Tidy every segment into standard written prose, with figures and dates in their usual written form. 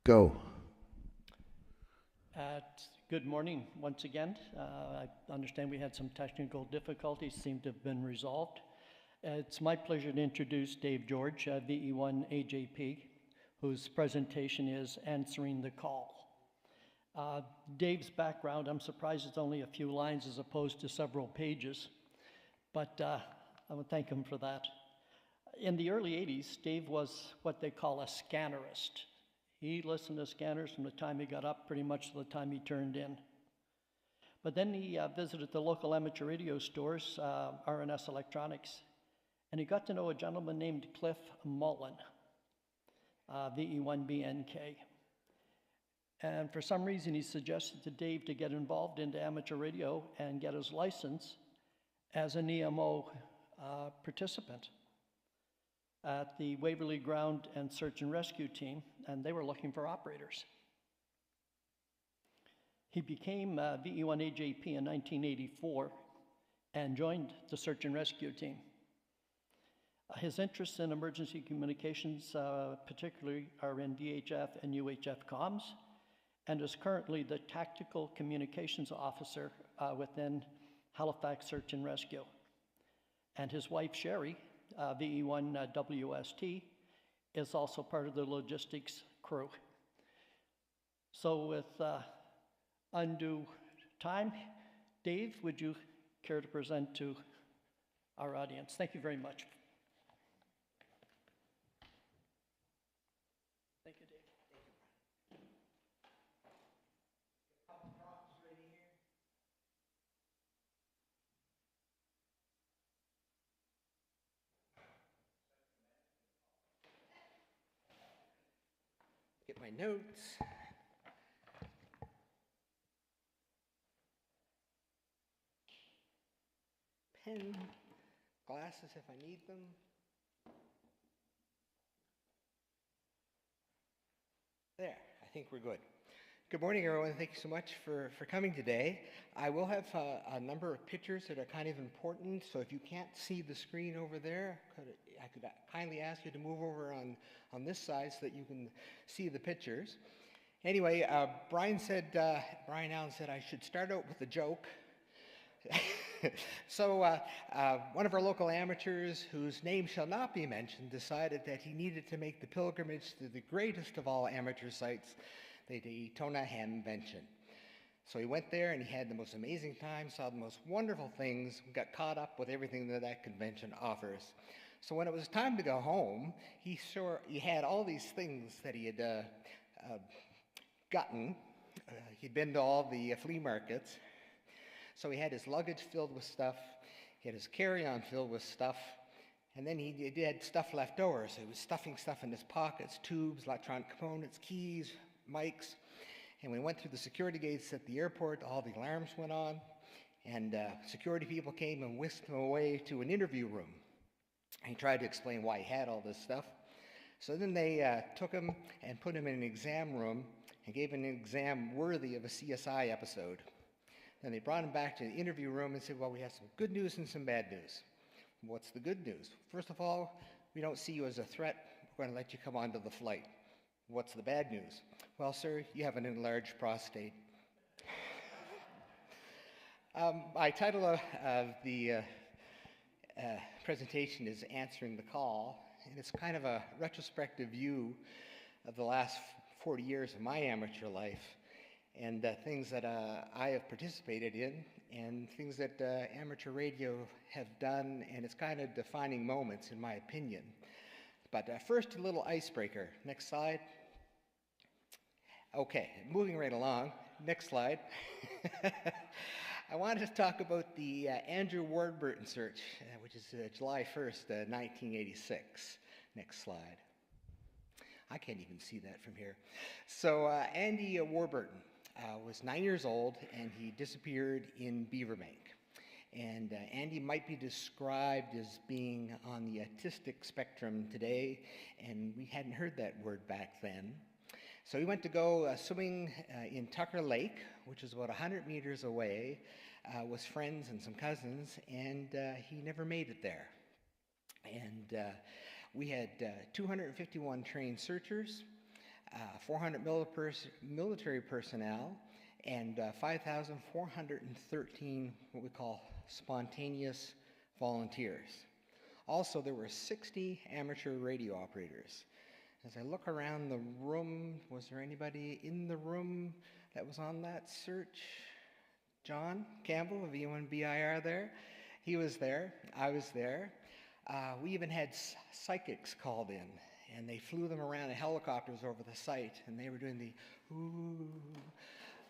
Go. Good morning once again. I understand we had some technical difficulties, seem to have been resolved. It's my pleasure to introduce Dave George, VE1 AJP, whose presentation is Answering the Call. Dave's background, I'm surprised it's only a few lines as opposed to several pages, but I would thank him for that. In the early 80s, Dave was what they call a scannerist. He listened to scanners from the time he got up pretty much to the time he turned in. But then he visited the local amateur radio stores, R&S Electronics, and he got to know a gentleman named Cliff Mullen, VE1BNK. And for some reason, he suggested to Dave to get involved into amateur radio and get his license as an EMO participant at the Waverly Ground and Search and Rescue team, and they were looking for operators. He became VE1AJP in 1984 and joined the Search and Rescue team. His interests in emergency communications particularly are in VHF and UHF comms, and is currently the Tactical Communications Officer within Halifax Search and Rescue. And his wife, Sherry, VE1WST, is also part of the logistics crew. So with undue time, Dave, would you care to present to our audience? Thank you very much. Thank you, Dave. Get my notes. Pen, glasses if I need them. There, I think we're good. Good morning, everyone. Thank you so much for coming today. I will have a number of pictures that are kind of important, so if you can't see the screen over there, I could kindly ask you to move over on this side so that you can see the pictures. Anyway, Brian Allen said I should start out with a joke. So one of our local amateurs, whose name shall not be mentioned, decided that he needed to make the pilgrimage to the greatest of all amateur sites, the Daytona Convention. So he went there and he had the most amazing time, saw the most wonderful things, got caught up with everything that convention offers. So when it was time to go home, he had all these things that he had gotten. He'd been to all the flea markets. So he had his luggage filled with stuff, he had his carry-on filled with stuff, and then he had stuff left over. So he was stuffing stuff in his pockets, tubes, electronic components, keys, mics. And when we went through the security gates at the airport, all the alarms went on, and security people came and whisked him away to an interview room. And he tried to explain why he had all this stuff. So then they took him and put him in an exam room and gave him an exam worthy of a CSI episode. Then they brought him back to the interview room and said, well, we have some good news and some bad news. What's the good news? First of all, we don't see you as a threat. We're going to let you come onto the flight. What's the bad news? Well, sir, you have an enlarged prostate. My title of the presentation is Answering the Call, and it's kind of a retrospective view of the last 40 years of my amateur life, and things that I have participated in, and things that amateur radio have done, and it's kind of defining moments, in my opinion. But first, a little icebreaker. Next slide. Okay, moving right along. Next slide. I wanted to talk about the Andrew Warburton search, which is July 1st, 1986. Next slide. I can't even see that from here. So Andy Warburton was 9 years old, and he disappeared in Beaverbank. And Andy might be described as being on the autistic spectrum today, and we hadn't heard that word back then. So he went to go swimming in Tucker Lake, which is about 100 meters away, with friends and some cousins, and he never made it there. And we had 251 trained searchers, 400 military personnel, and 5,413 what we call spontaneous volunteers. Also, there were 60 amateur radio operators. As I look around the room, was there anybody in the room that was on that search? John Campbell of E1BIR there? He was there. I was there. We even had psychics called in, and they flew them around in helicopters over the site, and they were doing the, ooh,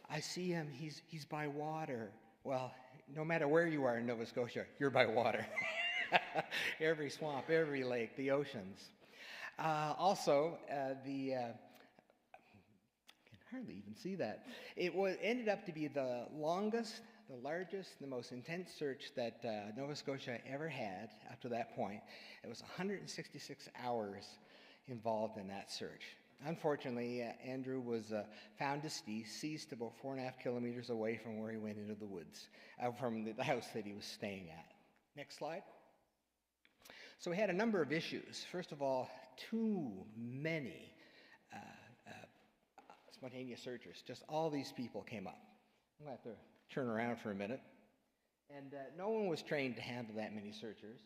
I see him, he's by water. Well, no matter where you are in Nova Scotia, you're by water. Every swamp, every lake, the oceans. Also, I can hardly even see that. It ended up to be the longest, the largest, the most intense search that Nova Scotia ever had up to that point. It was 166 hours involved in that search. Unfortunately, Andrew was found deceased about 4.5 kilometers away from where he went into the woods, from the house that he was staying at. Next slide. So we had a number of issues. First of all, too many spontaneous searchers. Just all these people came up. I'm going to have to turn around for a minute. And no one was trained to handle that many searchers.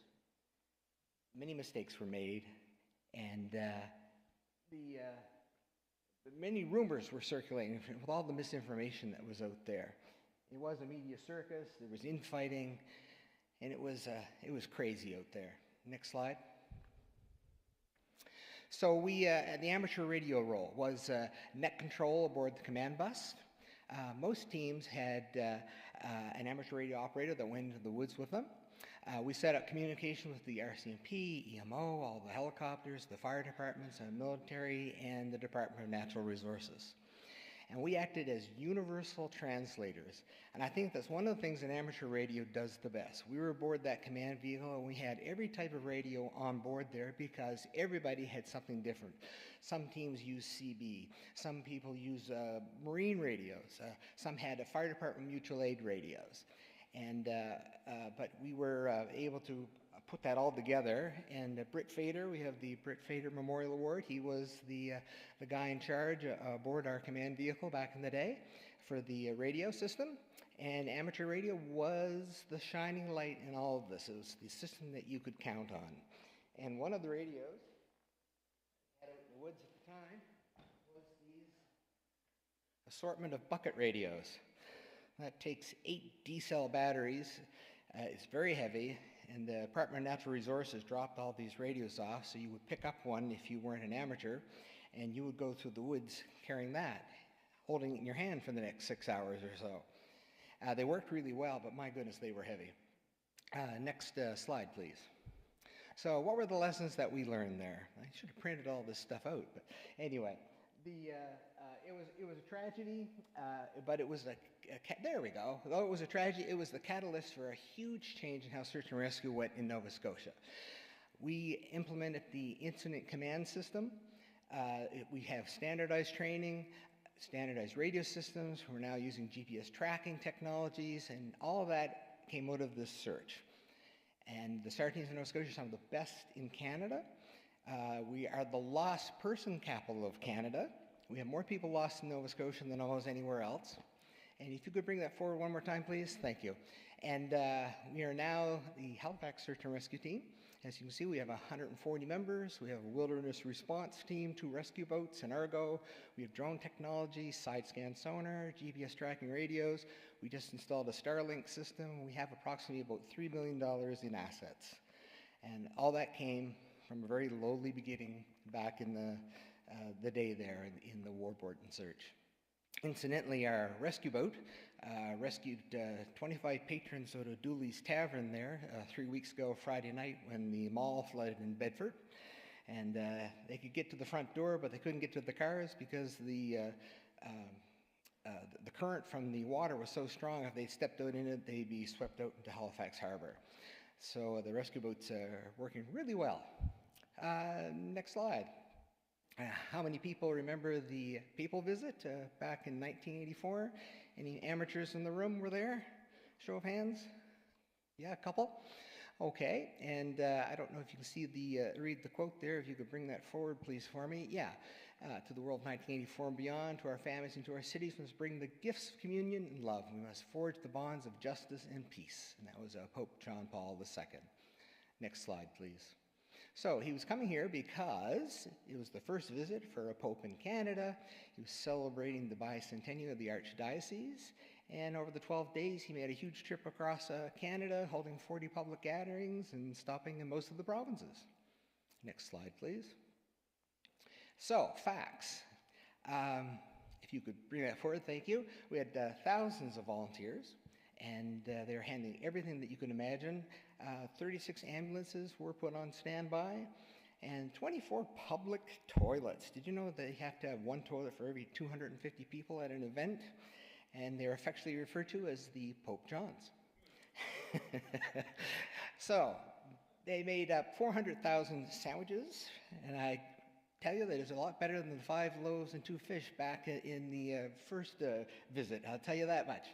Many mistakes were made, and many rumors were circulating with all the misinformation that was out there. It was a media circus. There was infighting, and it was crazy out there. Next slide. So the amateur radio role was net control aboard the command bus. Most teams had an amateur radio operator that went into the woods with them. We set up communication with the RCMP, EMO, all the helicopters, the fire departments, the military, and the Department of Natural Resources. And we acted as universal translators. And I think that's one of the things that amateur radio does the best. We were aboard that command vehicle, and we had every type of radio on board there because everybody had something different. Some teams use CB. Some people use marine radios. Some had fire department mutual aid radios. And but we were able to put that all together. And Britt Fader, we have the Britt Fader Memorial Award. He was the guy in charge aboard our command vehicle back in the day for the radio system. And amateur radio was the shining light in all of this. It was the system that you could count on. And one of the radios out in the woods at the time was these assortment of bucket radios. That takes 8 D-cell batteries. It's very heavy, and the Department of Natural Resources dropped all these radios off, so you would pick up one if you weren't an amateur, and you would go through the woods carrying that, holding it in your hand for the next 6 hours or so. They worked really well, but my goodness, they were heavy. Next slide, please. So what were the lessons that we learned there? I should have printed all this stuff out, but anyway, it was a tragedy, but it was there we go. Though it was a tragedy, it was the catalyst for a huge change in how search and rescue went in Nova Scotia. We implemented the incident command system. We have standardized training, standardized radio systems. We're now using GPS tracking technologies, and all of that came out of this search. And the SAR teams in Nova Scotia are some of the best in Canada. We are the lost person capital of Canada. We have more people lost in Nova Scotia than almost anywhere else. And if you could bring that forward one more time, please. Thank you. And we are now the Halifax Search and Rescue Team. As you can see, we have 140 members. We have a wilderness response team, 2 rescue boats, an Argo. We have drone technology, side scan sonar, GPS tracking radios. We just installed a Starlink system. We have approximately about $3 million in assets. And all that came from a very lowly beginning back in the day there in the Warburton search. Incidentally, our rescue boat rescued 25 patrons out of Dooley's Tavern there 3 weeks ago Friday night when the mall flooded in Bedford. And they could get to the front door, but they couldn't get to the cars because the current from the water was so strong, if they stepped out in it, they'd be swept out into Halifax Harbor. So the rescue boats are working really well. Next slide. How many people remember the People visit back in 1984? Any amateurs in the room were there? Show of hands? Yeah, a couple? Okay, and I don't know if you can see read the quote there. If you could bring that forward, please, for me. Yeah, to the world of 1984 and beyond, to our families and to our cities, we must bring the gifts of communion and love. We must forge the bonds of justice and peace. And that was Pope John Paul II. Next slide, please. So he was coming here because it was the first visit for a pope in Canada. He was celebrating the bicentennial of the Archdiocese. And over the 12 days, he made a huge trip across Canada, holding 40 public gatherings and stopping in most of the provinces. Next slide, please. So, facts. If you could bring that forward, thank you. We had thousands of volunteers, and they were handling everything that you can imagine. 36 ambulances were put on standby, and 24 public toilets. Did you know they have to have one toilet for every 250 people at an event? And they're affectionately referred to as the Pope Johns. So, they made up 400,000 sandwiches, and I tell you that it's a lot better than the 5 loaves and 2 fish back in the first visit. I'll tell you that much.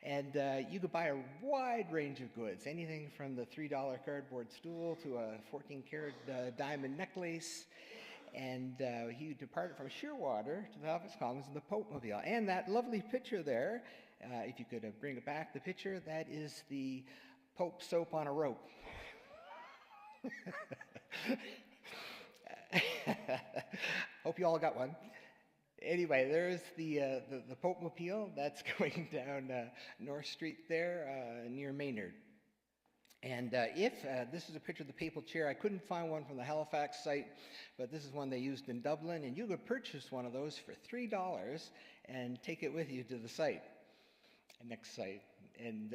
And you could buy a wide range of goods, anything from the $3 cardboard stool to a 14-karat diamond necklace. And he departed from Shearwater to the Office Commons in the Pope-mobile. And that lovely picture there, if you could bring it back, the picture, that is the Pope soap on a rope. Hope you all got one. Anyway, there's the Pope-mobile. That's going down North Street there near Maynard. And this is a picture of the papal chair. I couldn't find one from the Halifax site, but this is one they used in Dublin. And you could purchase one of those for $3 and take it with you to the site. Next site. And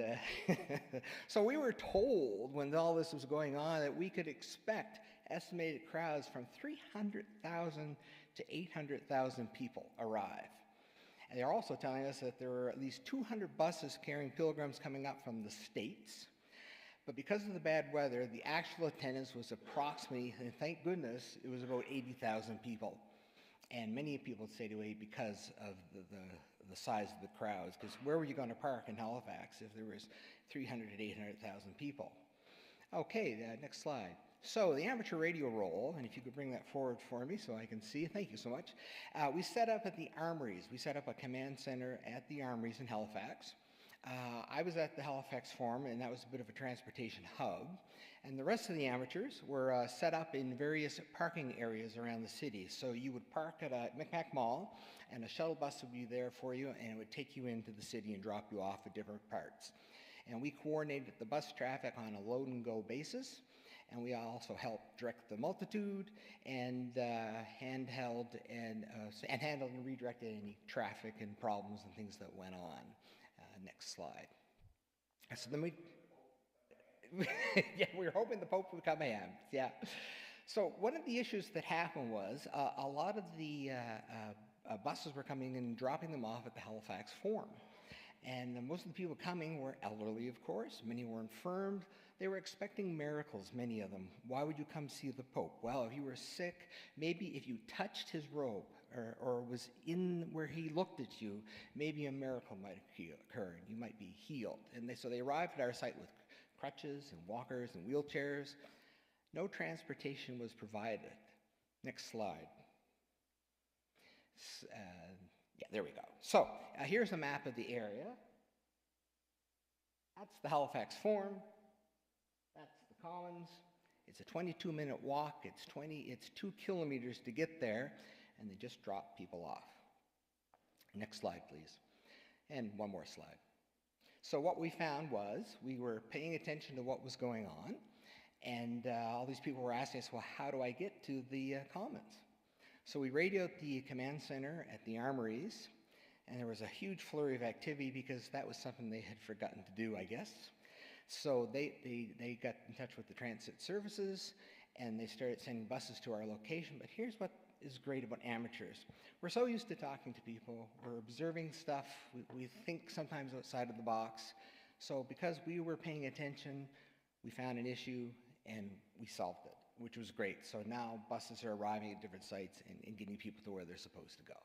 so we were told when all this was going on that we could expect estimated crowds from 300,000 to 800,000 people arrive. And they're also telling us that there were at least 200 buses carrying pilgrims coming up from the States. But because of the bad weather, the actual attendance was approximately, and thank goodness, it was about 80,000 people. And many people stayed away because of the size of the crowds, because where were you going to park in Halifax if there was 300,000 to 800,000 people? Okay, next slide. So the amateur radio roll, and if you could bring that forward for me so I can see, thank you so much. We set up at the armories. We set up a command center at the armories in Halifax. I was at the Halifax Forum, and that was a bit of a transportation hub. And the rest of the amateurs were set up in various parking areas around the city. So you would park at a Micmac Mall, and a shuttle bus would be there for you, and it would take you into the city and drop you off at different parts. And we coordinated the bus traffic on a load-and-go basis. And we also helped direct the multitude and handled and redirected any traffic and problems and things that went on. Next slide. So then we were hoping the Pope would come in. Yeah. So one of the issues that happened was a lot of the buses were coming in and dropping them off at the Halifax Forum. And most of the people coming were elderly, of course. Many were infirmed. They were expecting miracles, many of them. Why would you come see the Pope? Well, if you were sick, maybe if you touched his robe or was in where he looked at you, maybe a miracle might occur and you might be healed. And so they arrived at our site with crutches and walkers and wheelchairs. No transportation was provided. Next slide. Yeah, there we go. So here's a map of the area. That's the Halifax Forum. That's the Commons. It's a 22-minute walk. It's 2 kilometers to get there, and they just drop people off. Next slide, please. And one more slide. So what we found was we were paying attention to what was going on, and all these people were asking us, well, how do I get to the Commons? So we radioed the command center at the armories, and there was a huge flurry of activity because that was something they had forgotten to do, I guess. So they got in touch with the transit services, and they started sending buses to our location. But here's what is great about amateurs. We're so used to talking to people. We're observing stuff. We think sometimes outside of the box. So because we were paying attention, we found an issue, and we solved it, which was great. So now buses are arriving at different sites and getting people to where they're supposed to go.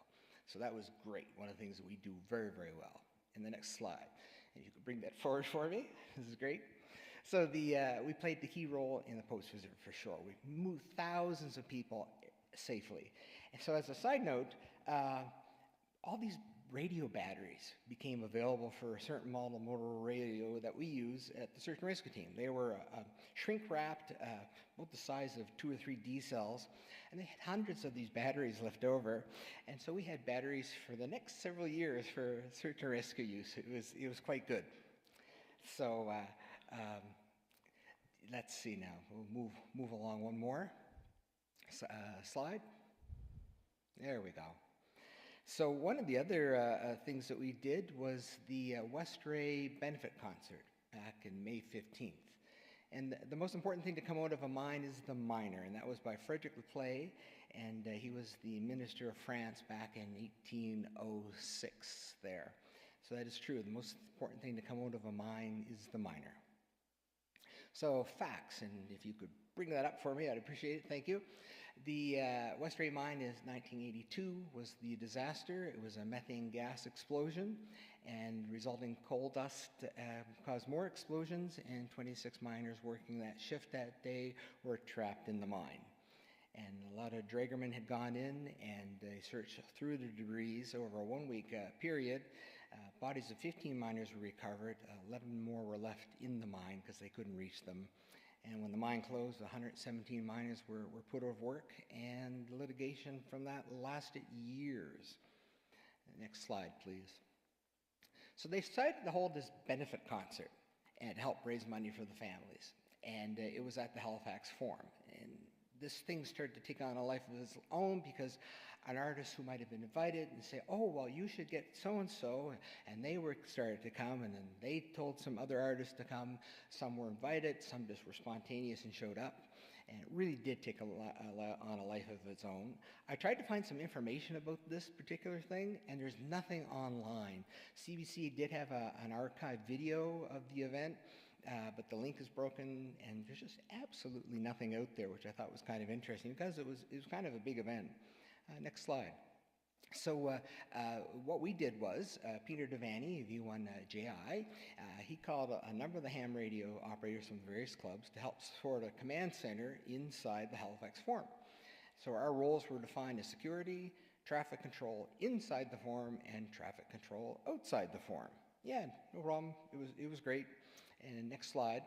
So that was great, one of the things that we do very, very well. In the next slide, if you could bring that forward for me, this is great. So we played the key role in the Pope's visit for sure. We moved thousands of people safely. And so as a side note, all these radio batteries became available for a certain model motor radio that we use at the search and rescue team. They were shrink wrapped, about the size of 2 or 3 D cells, and they had hundreds of these batteries left over. And so we had batteries for the next several years for search and rescue use. It was quite good. So let's see now. We'll move along one more slide. There we go. So one of the other things that we did was the Westray benefit concert back in May 15th. And the most important thing to come out of a mine is the miner, and that was by Frederick Laplay, and he was the Minister of France back in 1806 there. So that is true. The most important thing to come out of a mine is the miner. So facts, and if you could bring that up for me, I'd appreciate it. Thank you. The Westray mine is 1982 was the disaster. It was a methane gas explosion, and resulting coal dust caused more explosions, and 26 miners working that shift that day were trapped in the mine. And a lot of draggermen had gone in, and they searched through the debris over a 1-week period. Bodies of 15 miners were recovered. 11 more were left in the mine because they couldn't reach them. And when the mine closed, 117 miners were put out of work, and the litigation from that lasted years. Next slide, please. So they decided to hold this benefit concert and help raise money for the families. And it was at the Halifax Forum. And this thing started to take on a life of its own because an artist who might have been invited and say, oh, well, you should get so-and-so, and they started to come, and then they told some other artists to come. Some were invited, some just were spontaneous and showed up, and it really did take on a life of its own. I tried to find some information about this particular thing, and there's nothing online. CBC did have an archived video of the event, but the link is broken, and there's just absolutely nothing out there, which I thought was kind of interesting because it was kind of a big event. Next slide. So what we did was, Peter Devaney, V1JI, he called a number of the ham radio operators from the various clubs to help support a command center inside the Halifax Forum. So our roles were defined as security, traffic control inside the forum, and traffic control outside the forum. Yeah, no problem. It was great. And next slide.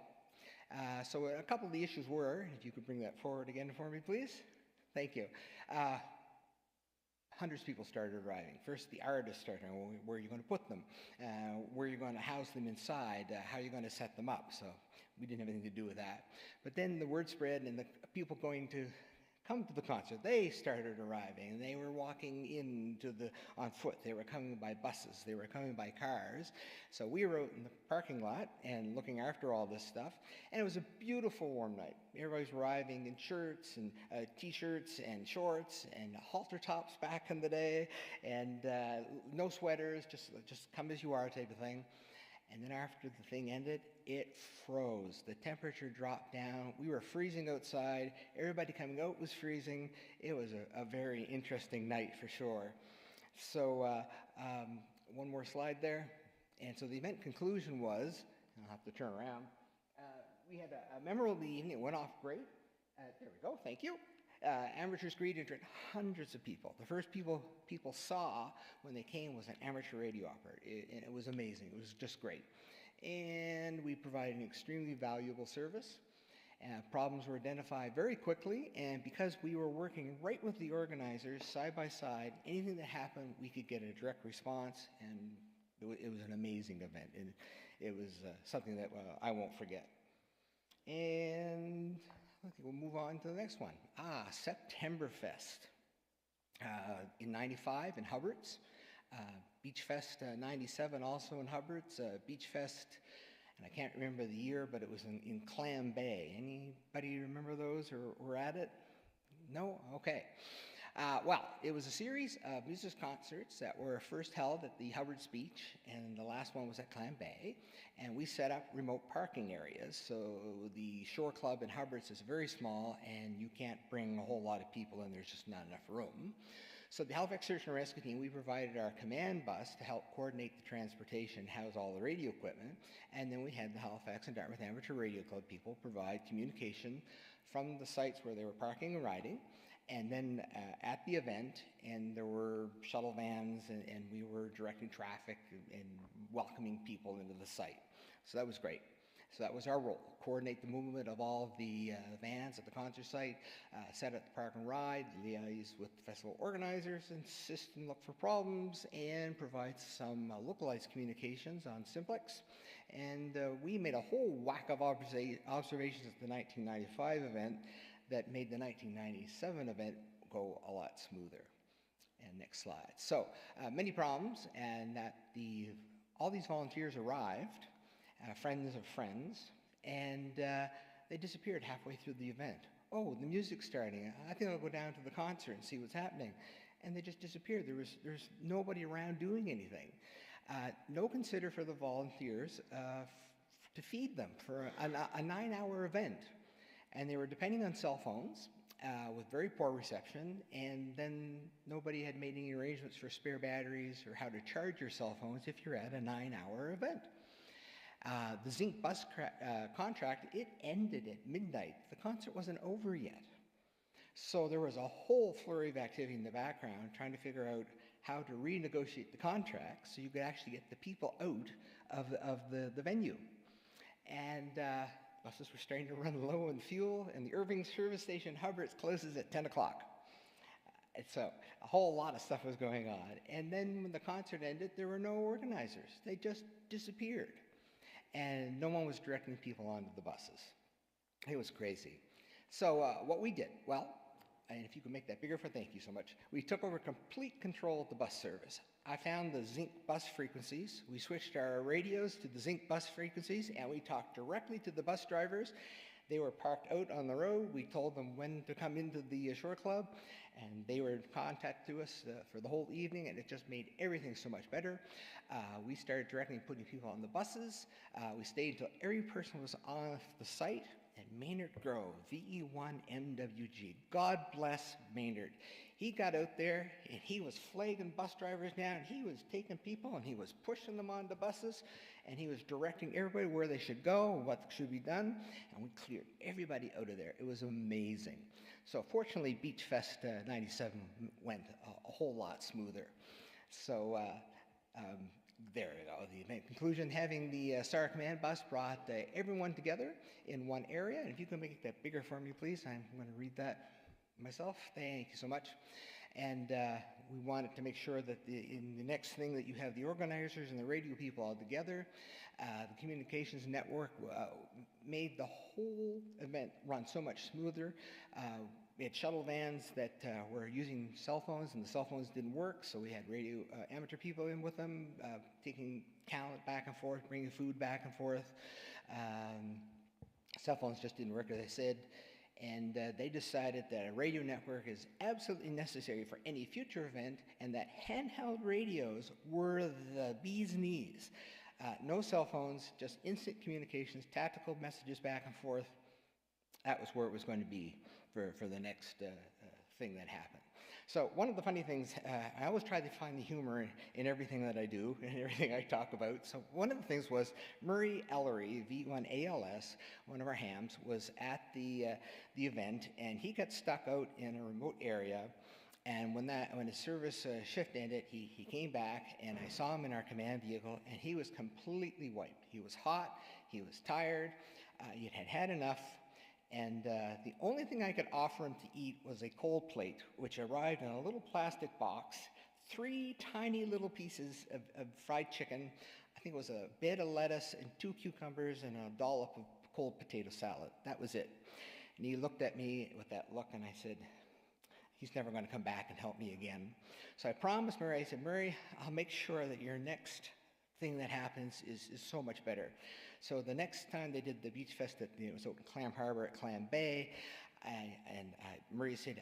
So a couple of the issues were, if you could bring that forward again for me, please. Thank you. Hundreds of people started arriving. First, the artists started, where are you going to put them? Where are you going to house them inside? How are you going to set them up? So we didn't have anything to do with that. But then the word spread, and the people going to come to the concert, they started arriving, and they were walking on foot. They were coming by buses. They were coming by cars. So we were out in the parking lot and looking after all this stuff, and it was a beautiful warm night. Everybody's arriving in shirts and T-shirts and shorts and halter tops back in the day, and no sweaters, just come as you are type of thing. And then after the thing ended, it froze. The temperature dropped down. We were freezing outside. Everybody coming out was freezing. It was a very interesting night for sure. So one more slide there. And so the event conclusion was, I'll have to turn around, we had a memorable evening. It went off great. There we go. Thank you. Amateurs greeted hundreds of people. The first people saw when they came was an amateur radio operator, and it was amazing. It was just great. And we provided an extremely valuable service. Problems were identified very quickly, and because we were working right with the organizers, side by side, anything that happened, we could get a direct response, and it was an amazing event. And it was something that I won't forget. And okay, we'll move on to the next one. Septemberfest in '95 in Hubbards. Beach Fest 97 also in Hubbards. Beach Fest, and I can't remember the year, but it was in Clam Bay. Anybody remember those or were at it? No? Okay. Well, it was a series of music concerts that were first held at the Hubbards Beach, and the last one was at Clam Bay. And we set up remote parking areas. So the Shore Club in Hubbards is very small, and you can't bring a whole lot of people in. There's just not enough room. So the Halifax Search and Rescue Team, we provided our command bus to help coordinate the transportation, house all the radio equipment, and then we had the Halifax and Dartmouth Amateur Radio Club people provide communication from the sites where they were parking and riding, and then at the event, and there were shuttle vans, and we were directing traffic and welcoming people into the site. So that was great. So that was our role: coordinate the movement of all of the vans at the concert site, set up the park and ride, liaise with the festival organizers, assist and look for problems, and provide some localized communications on Simplex. And we made a whole whack of observations at the 1995 event that made the 1997 event go a lot smoother. And next slide. So many problems, and that all these volunteers arrived, friends of friends, and they disappeared halfway through the event. Oh, the music's starting. I think I'll go down to the concert and see what's happening. And they just disappeared. There's nobody around doing anything. No consider for the volunteers to feed them for a 9-hour event. And they were depending on cell phones with very poor reception, and then nobody had made any arrangements for spare batteries or how to charge your cell phones if you're at a 9-hour event. The Zinc bus contract, it ended at midnight. The concert wasn't over yet. So there was a whole flurry of activity in the background trying to figure out how to renegotiate the contract so you could actually get the people out of the venue. And buses were starting to run low on fuel, and the Irving service station Hubbard's closes at 10 o'clock. So a whole lot of stuff was going on. And then when the concert ended, there were no organizers. They just disappeared. And no one was directing people onto the buses. It was crazy. So what we did, well, and if you could make that bigger, thank you so much. We took over complete control of the bus service. I found the Zinc bus frequencies. We switched our radios to the Zinc bus frequencies, and we talked directly to the bus drivers. They were parked out on the road. We told them when to come into the Shore Club, and they were in contact to us for the whole evening, and it just made everything so much better. We started directly putting people on the buses. We stayed until every person was on the site. And Maynard Grove, VE1MWG, God bless Maynard. He got out there and he was flagging bus drivers down. He was taking people and he was pushing them onto buses, and he was directing everybody where they should go and what should be done. And we cleared everybody out of there. It was amazing. So fortunately, Beach Fest 97 went a whole lot smoother. So there you go. The conclusion, having the Star Command bus brought everyone together in one area. And if you can make that bigger for me, please. I'm going to read that myself. Thank you so much. And we wanted to make sure that in the next thing that you have the organizers and the radio people all together. The communications network made the whole event run so much smoother. We had shuttle vans that were using cell phones, and the cell phones didn't work, so we had radio amateur people in with them, taking talent back and forth, bringing food back and forth. Cell phones just didn't work, as I said, and they decided that a radio network is absolutely necessary for any future event, and that handheld radios were the bee's knees. No cell phones, just instant communications, tactical messages back and forth. That was where it was going to be for the next thing that happened. So one of the funny things, I always try to find the humor in everything that I do and everything I talk about. So one of the things was Murray Ellery, V1ALS, one of our hams, was at the event, and he got stuck out in a remote area. And when his service shift ended, he came back, and I saw him in our command vehicle, and he was completely wiped. He was hot, he was tired, he had had enough. And the only thing I could offer him to eat was a cold plate, which arrived in a little plastic box, 3 tiny little pieces of fried chicken. I think it was a bed of lettuce and 2 cucumbers and a dollop of cold potato salad. That was it. And he looked at me with that look, and I said, he's never going to come back and help me again. So I promised Murray, I said, Murray, I'll make sure that your next thing that happens is so much better. So the next time they did the Beach Fest it was out in Clam Harbor at Clam Bay, Murray said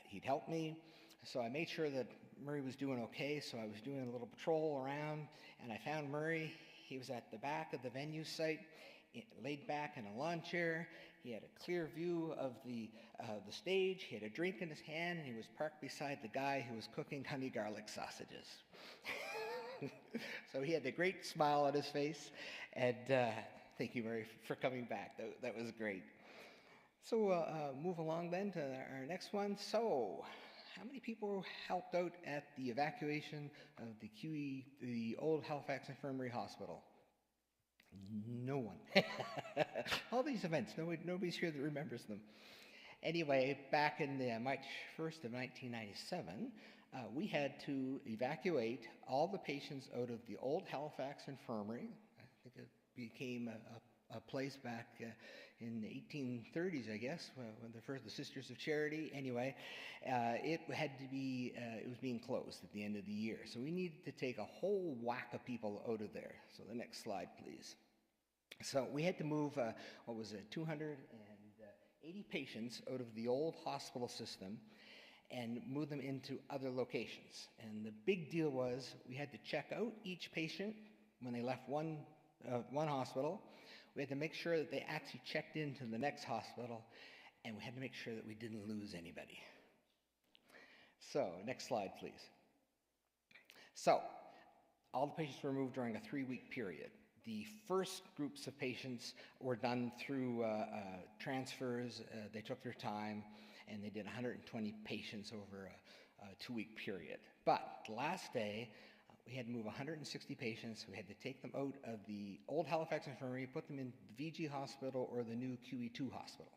he'd help me. So I made sure that Murray was doing okay, so I was doing a little patrol around, and I found Murray. He was at the back of the venue site, laid back in a lawn chair. He had a clear view of the stage. He had a drink in his hand, and he was parked beside the guy who was cooking honey garlic sausages. So he had a great smile on his face, and thank you, Murray, for coming back. That was great. So move along then to our next one. So how many people helped out at the evacuation of the old Halifax Infirmary Hospital? No one. All these events, nobody's here that remembers them. Anyway, back in March 1st of 1997, we had to evacuate all the patients out of the old Halifax Infirmary. I think it became a place back in the 1830s, I guess, when the Sisters of Charity. Anyway, it was being closed at the end of the year. So we needed to take a whole whack of people out of there. So the next slide, please. So we had to move, 280 patients out of the old hospital system and move them into other locations. And the big deal was we had to check out each patient when they left one hospital. We had to make sure that they actually checked into the next hospital, and we had to make sure that we didn't lose anybody. So, next slide, please. So, all the patients were moved during a 3-week period. The first groups of patients were done through transfers. They took their time, and they did 120 patients over a 2-week period. But the last day, we had to move 160 patients. We had to take them out of the old Halifax Infirmary, put them in the VG Hospital or the new QE2 Hospital.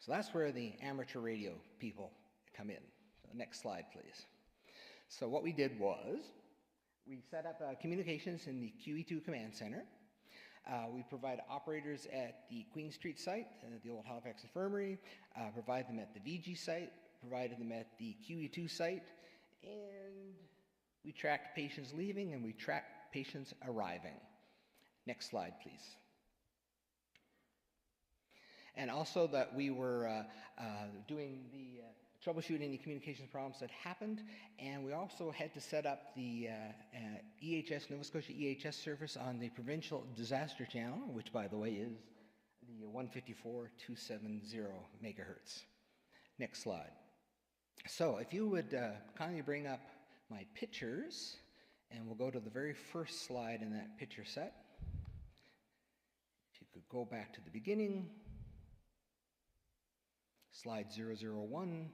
So that's where the amateur radio people come in. So next slide, please. So what we did was we set up communications in the QE2 Command Center. We provide operators at the Queen Street site, the old Halifax Infirmary, provide them at the VG site, provided them at the QE2 site, and we tracked patients leaving and we tracked patients arriving. Next slide, please. And also that we were doing the troubleshooting any communications problems that happened, and we also had to set up the EHS, Nova Scotia EHS service on the provincial disaster channel, which by the way is the 154.270 megahertz. Next slide. So if you would kindly bring up my pictures, and we'll go to the very first slide in that picture set. If you could go back to the beginning, slide 001.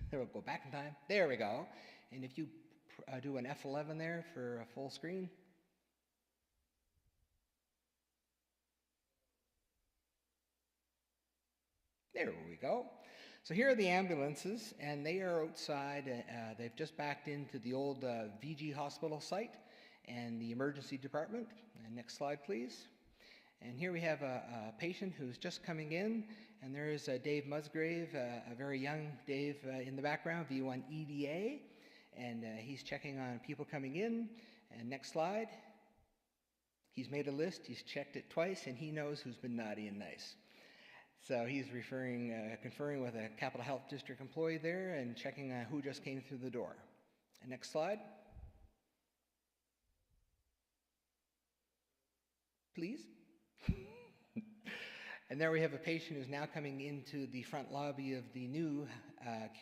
There, we'll go back in time. There we go. And if you do an F11 there for a full screen. There we go. So here are the ambulances, and they are outside. They've just backed into the old VG Hospital site and the emergency department. And next slide, please. And here we have a patient who's just coming in, and there is Dave Musgrave, a very young Dave in the background, V1 EDA, and he's checking on people coming in. And next slide. He's made a list, he's checked it twice, and he knows who's been naughty and nice. So he's conferring with a Capital Health District employee there and checking who just came through the door. And next slide. Please. And there we have a patient who's now coming into the front lobby of the new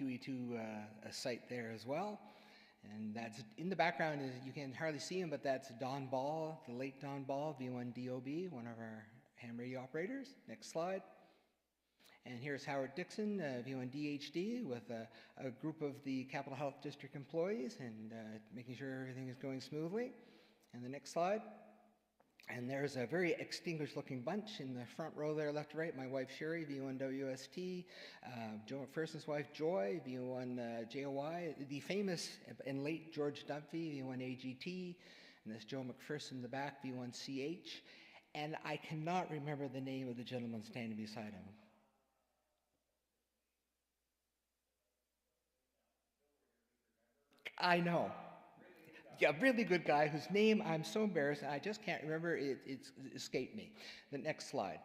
QE2 site there as well. And that's in the background, you can hardly see him, but that's Don Ball, the late Don Ball, V1DOB, one of our ham radio operators. Next slide. And here's Howard Dixon, V1DHD, with a group of the Capital Health District employees and making sure everything is going smoothly. And the next slide. And there's a very extinguished looking bunch in the front row there, left to right. My wife Sherry, V1WST, Joe McPherson's wife Joy, V1JOY, the famous and late George Dunphy, V1AGT, and there's Joe McPherson in the back, V1CH. And I cannot remember the name of the gentleman standing beside him. I know. Yeah, really good guy whose name I'm so embarrassed, I just can't remember. It's escaped me. The next slide.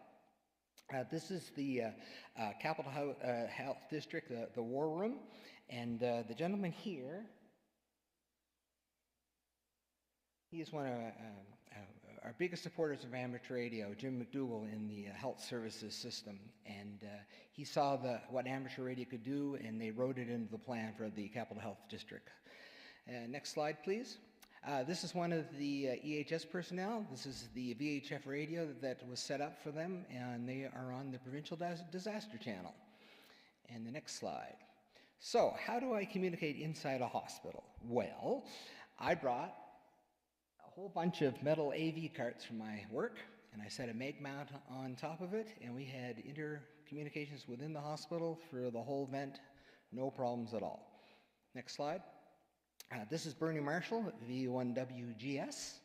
This is the Capital Health District, the War Room, and the gentleman here, he is one of our biggest supporters of amateur radio, Jim McDougall, in the health services system, and he saw what amateur radio could do, and they wrote it into the plan for the Capital Health District. Next slide, please. This is one of the EHS personnel. This is the VHF radio that was set up for them, and they are on the Provincial Disaster Channel. And the next slide. So, how do I communicate inside a hospital? Well, I brought a whole bunch of metal AV carts from my work, and I set a mag mount on top of it, and we had intercommunications within the hospital for the whole vent, no problems at all. Next slide. This is Bernie Marshall at V1WGS,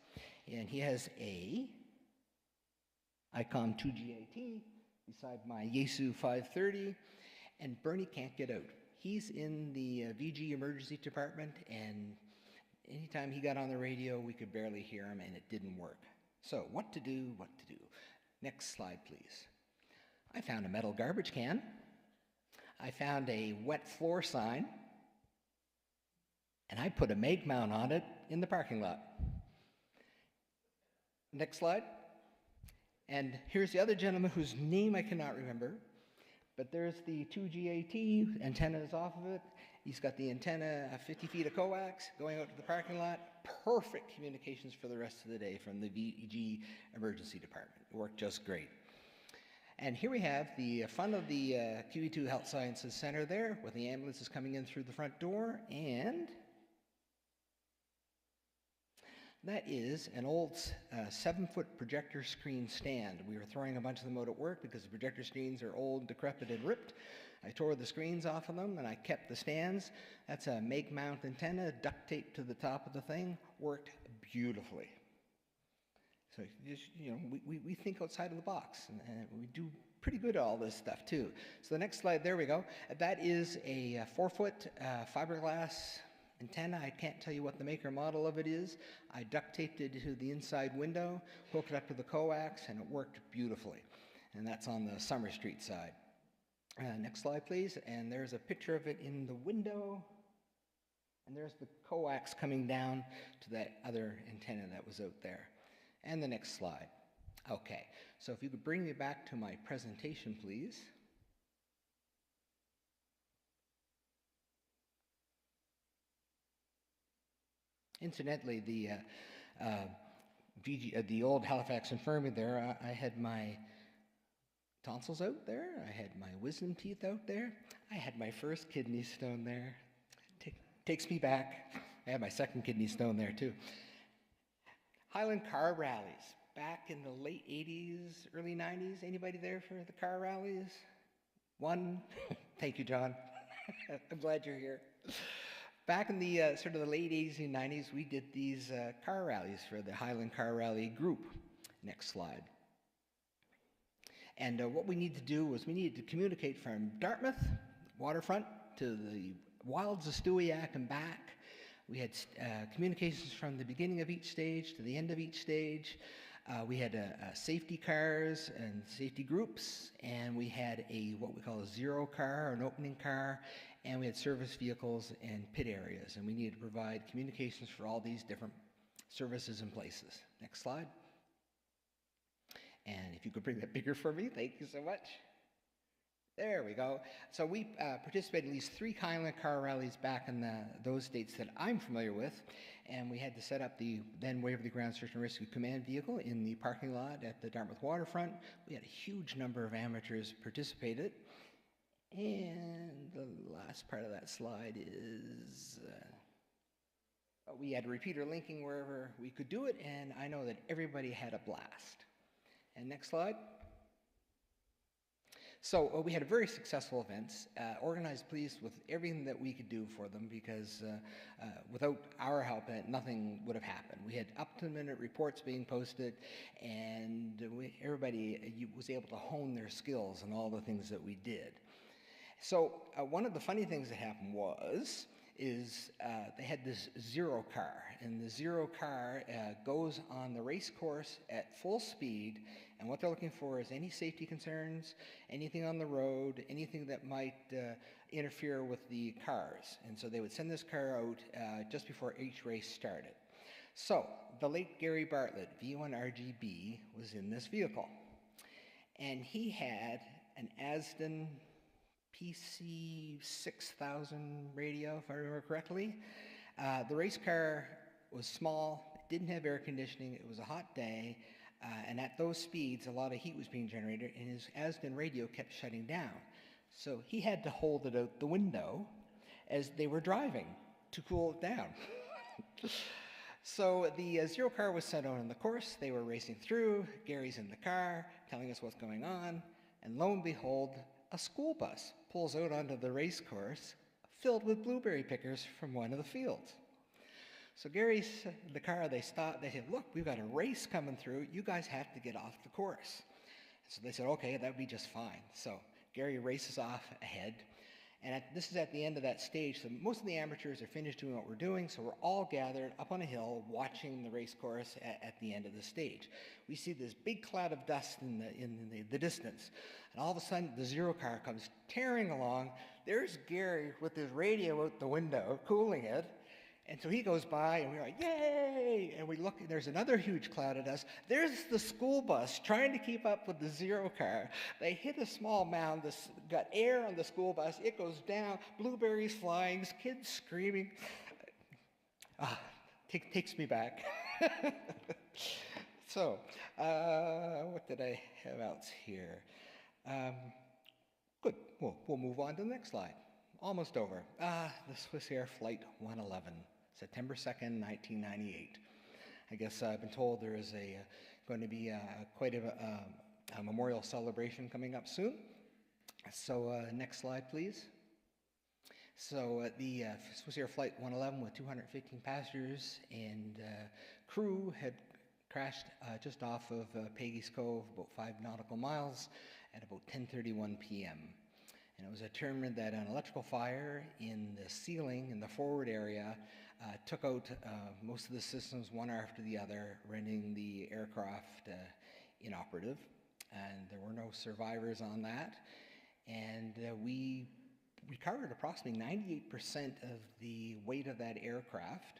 and he has a ICOM 2GAT beside my Yaesu 530, and Bernie can't get out. He's in the VG emergency department, and anytime he got on the radio, we could barely hear him, and it didn't work. So what to do, what to do? Next slide, please. I found a metal garbage can. I found a wet floor sign, and I put a mag mount on it in the parking lot. Next slide. And here's the other gentleman whose name I cannot remember, but there's the 2GAT, antennas off of it. He's got the antenna 50 feet of coax going out to the parking lot. Perfect communications for the rest of the day from the VG emergency department. It worked just great. And here we have the front of the QE2 Health Sciences Center there, with the ambulances coming in through the front door, and that is an old 7-foot projector screen stand. We were throwing a bunch of them out at work because the projector screens are old, decrepit, and ripped. I tore the screens off of them, and I kept the stands. That's a make mount antenna, duct tape to the top of the thing. Worked beautifully. So just, we think outside of the box, and we do pretty good at all this stuff too. So the next slide, there we go. That is a 4-foot fiberglass antenna. I can't tell you what the maker model of it is. I duct taped it to the inside window, hooked it up to the coax, and it worked beautifully. And that's on the Summer Street side. Next slide, please. And there's a picture of it in the window. And there's the coax coming down to that other antenna that was out there. And the next slide. Okay, so if you could bring me back to my presentation, please. Incidentally, the old Halifax infirmary there, I had my tonsils out there. I had my wisdom teeth out there. I had my first kidney stone there. Takes me back. I had my second kidney stone there too. Highland car rallies back in the late 80s, early 90s. Anybody there for the car rallies? One. Thank you, John. I'm glad you're here. Back in the sort of the late 80s and 90s, we did these car rallies for the Highland Car Rally group. Next slide. And what we need to do was we needed to communicate from Dartmouth, waterfront, to the wilds of Stewiacke and back. We had communications from the beginning of each stage to the end of each stage. We had safety cars and safety groups, and we had what we call a zero car, an opening car, and we had service vehicles and pit areas, and we needed to provide communications for all these different services and places. Next slide. And if you could bring that bigger for me, thank you so much. There we go. So we participated in at least 3 Highland car rallies back in those dates that I'm familiar with, and we had to set up the then Waverley Ground Search and Rescue Command vehicle in the parking lot at the Dartmouth waterfront. We had a huge number of amateurs participated, and the last part of that slide is we had repeater linking wherever we could do it, and I know that everybody had a blast. And next slide. So we had a very successful events, organized, pleased with everything that we could do for them, because without our help, nothing would have happened. We had up-to-the-minute reports being posted, and everybody was able to hone their skills in all the things that we did. So one of the funny things that happened is they had this zero car, and the zero car goes on the race course at full speed, and what they're looking for is any safety concerns, anything on the road, anything that might interfere with the cars. And so they would send this car out just before each race started. So the late Gary Bartlett, V1RGB, was in this vehicle, and he had an Asden PC 6000 radio, if I remember correctly. The race car was small, it didn't have air conditioning, it was a hot day, and at those speeds, a lot of heat was being generated, and his Asden radio kept shutting down. So he had to hold it out the window as they were driving to cool it down. So the Zero car was sent out on the course. They were racing through. Gary's in the car, telling us what's going on. And lo and behold, a school bus pulls out onto the race course filled with blueberry pickers from one of the fields. So Gary's in the car, they stopped. They said, look, we've got a race coming through. You guys have to get off the course. So they said, okay, that would be just fine. So Gary races off ahead. And this is at the end of that stage, so most of the amateurs are finished doing what we're doing, so we're all gathered up on a hill watching the race course at the end of the stage. We see this big cloud of dust in the distance, and all of a sudden the Zero car comes tearing along. There's Gary with his radio out the window, cooling it, and so he goes by, and we're like, yay! And we look, and there's another huge cloud of dust. There's the school bus trying to keep up with the Zero car. They hit a small mound, got air on the school bus, it goes down, blueberries flying, kids screaming. Takes me back. So, what did I have else here? Good, we'll move on to the next slide. Almost over. The Swiss Air Flight 111. September 2nd, 1998. I guess I've been told there is going to be quite a memorial celebration coming up soon. So next slide, please. So the Swiss Air Flight 111 with 215 passengers and crew had crashed just off of Peggy's Cove, about 5 nautical miles, at about 10:31 p.m. And it was determined that an electrical fire in the ceiling in the forward area took out most of the systems one after the other, rendering the aircraft inoperative. And there were no survivors on that. And we recovered approximately 98% of the weight of that aircraft.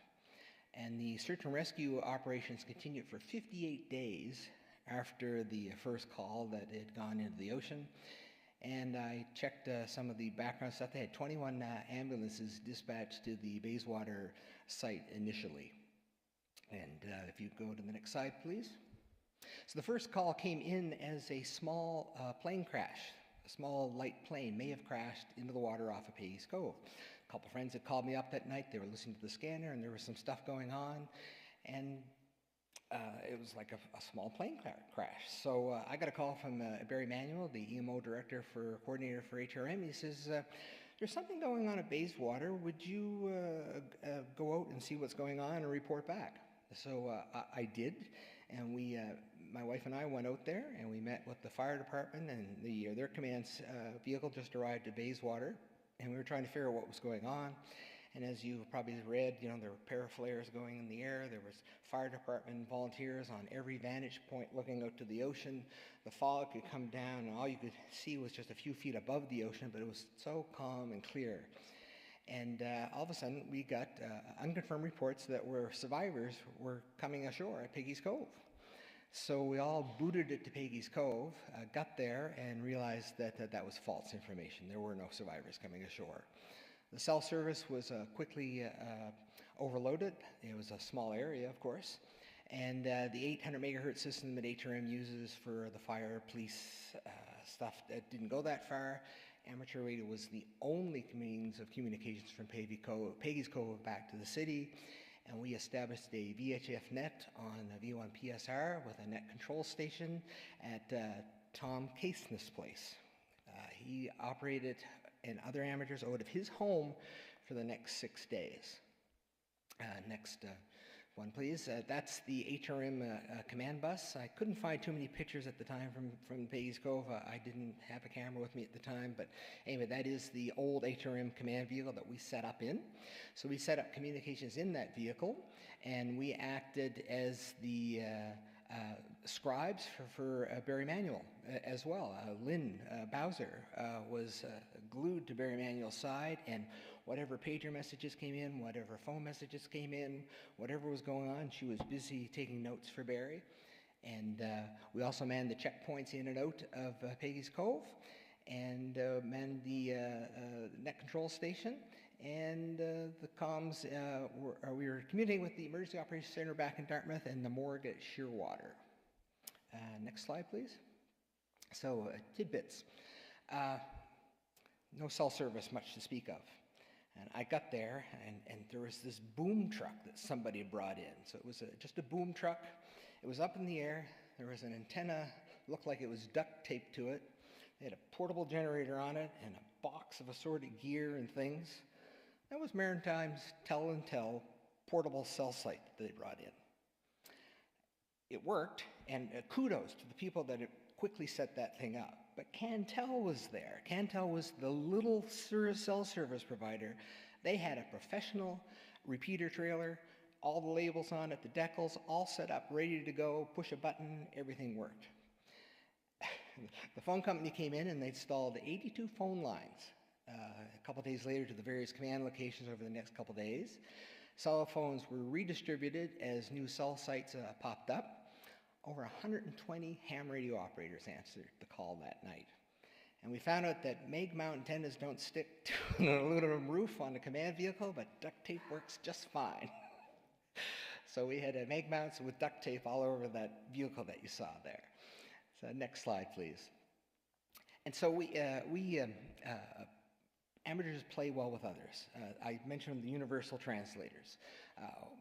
And the search and rescue operations continued for 58 days after the first call that had gone into the ocean. And I checked some of the background stuff. They had 21 ambulances dispatched to the Bayswater site initially. And if you go to the next slide, please. So the first call came in as a small plane crash. A small light plane may have crashed into the water off of Peggy's Cove. A couple friends had called me up that night. They were listening to the scanner, and there was some stuff going on. And it was like a small plane crash. So I got a call from Barry Manuel, the EMO coordinator for HRM. He says, there's something going on at Bayswater. Would you go out and see what's going on and report back? So I did, and my wife and I went out there, and we met with the fire department, and their command vehicle just arrived at Bayswater, and we were trying to figure out what was going on. And as you probably read, there were paraflares going in the air. There was fire department volunteers on every vantage point looking out to the ocean. The fog could come down, and all you could see was just a few feet above the ocean, but it was so calm and clear. And all of a sudden, we got unconfirmed reports that survivors were coming ashore at Peggy's Cove. So we all booted it to Peggy's Cove, got there, and realized that that was false information. There were no survivors coming ashore. The cell service was quickly overloaded. It was a small area, of course. And the 800 megahertz system that HRM uses for the fire, police stuff that didn't go that far. Amateur radio was the only means of communications from Peggy's Cove back to the city. And we established a VHF net on a V1 PSR with a net control station at Tom Caseness' place. He operated and other amateurs out of his home for the next 6 days. Next one, please. That's the HRM command bus. I couldn't find too many pictures at the time from Peggy's Cove. I didn't have a camera with me at the time, but anyway, that is the old HRM command vehicle that we set up in. So we set up communications in that vehicle, and we acted as the scribes for Barry Manuel as well. Lynn Bowser was glued to Barry Manuel's side, and whatever pager messages came in, whatever phone messages came in, whatever was going on, she was busy taking notes for Barry. And we also manned the checkpoints in and out of Peggy's Cove, and manned the net control station. and the comms, we were communicating with the Emergency Operations Center back in Dartmouth and the morgue at Shearwater. Next slide, please. So, tidbits. No cell service much to speak of. And I got there, and there was this boom truck that somebody had brought in. So it was just a boom truck. It was up in the air. There was an antenna, looked like it was duct taped to it. They had a portable generator on it and a box of assorted gear and things. That was Maritime's tell and tell portable cell site that they brought in. It worked, and kudos to the people that had quickly set that thing up. But Cantel was there. Cantel was the little cell service provider. They had a professional repeater trailer, all the labels on it, the decals, all set up, ready to go, push a button, everything worked. The phone company came in and they installed 82 phone lines a couple days later to the various command locations over the next couple days. Cell phones were redistributed as new cell sites popped up. Over 120 ham radio operators answered the call that night. And we found out that mag mount antennas don't stick to an aluminum roof on the command vehicle, but duct tape works just fine. So we had mag mounts with duct tape all over that vehicle that you saw there. So next slide, please. And so amateurs play well with others. I mentioned the universal translators.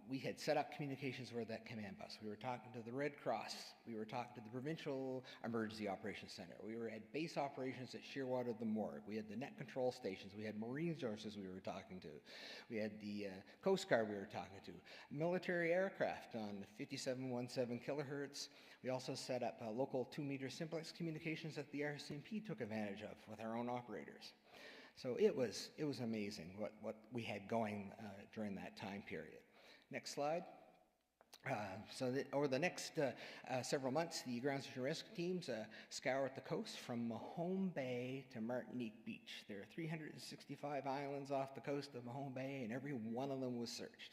We had set up communications for that command bus. We were talking to the Red Cross. We were talking to the Provincial Emergency Operations Center. We were at base operations at Shearwater, the morgue. We had the net control stations. We had marine sources we were talking to. We had the Coast Guard we were talking to. Military aircraft on 5717 kilohertz. We also set up local 2-meter simplex communications that the RCMP took advantage of with our own operators. So it was amazing what we had going during that time period. Next slide. Over the next several months, the ground search and rescue teams scoured the coast from Mahone Bay to Martinique Beach. There are 365 islands off the coast of Mahone Bay, and every one of them was searched.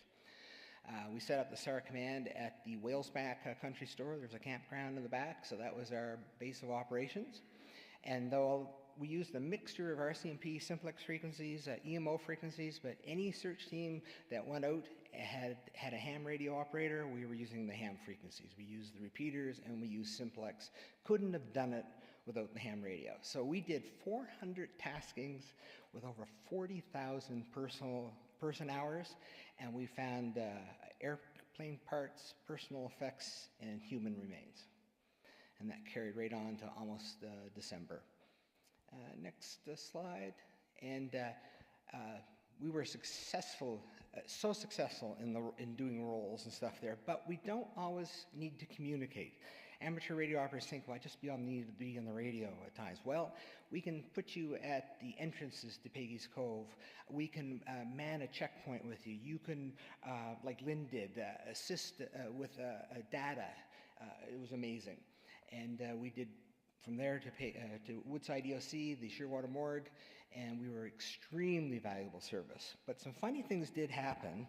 We set up the SAR command at the Whalesback Country Store. There's a campground in the back, so that was our base of operations. And though we used a mixture of RCMP simplex frequencies, EMO frequencies, but any search team that went out had a ham radio operator, we were using the ham frequencies. We used the repeaters and we used simplex. Couldn't have done it without the ham radio. So we did 400 taskings with over 40,000 person hours, and we found airplane parts, personal effects, and human remains. And that carried right on to almost December. Next slide. And we were successful, so successful in doing roles and stuff there, but we don't always need to communicate. Amateur radio operators think, well, I just need to be on the radio at times. Well, we can put you at the entrances to Peggy's Cove. We can man a checkpoint with you. You can, like Lynn did, assist with data. It was amazing. And we did from there to Woodside EOC, the Shearwater Morgue, and we were extremely valuable service. But some funny things did happen,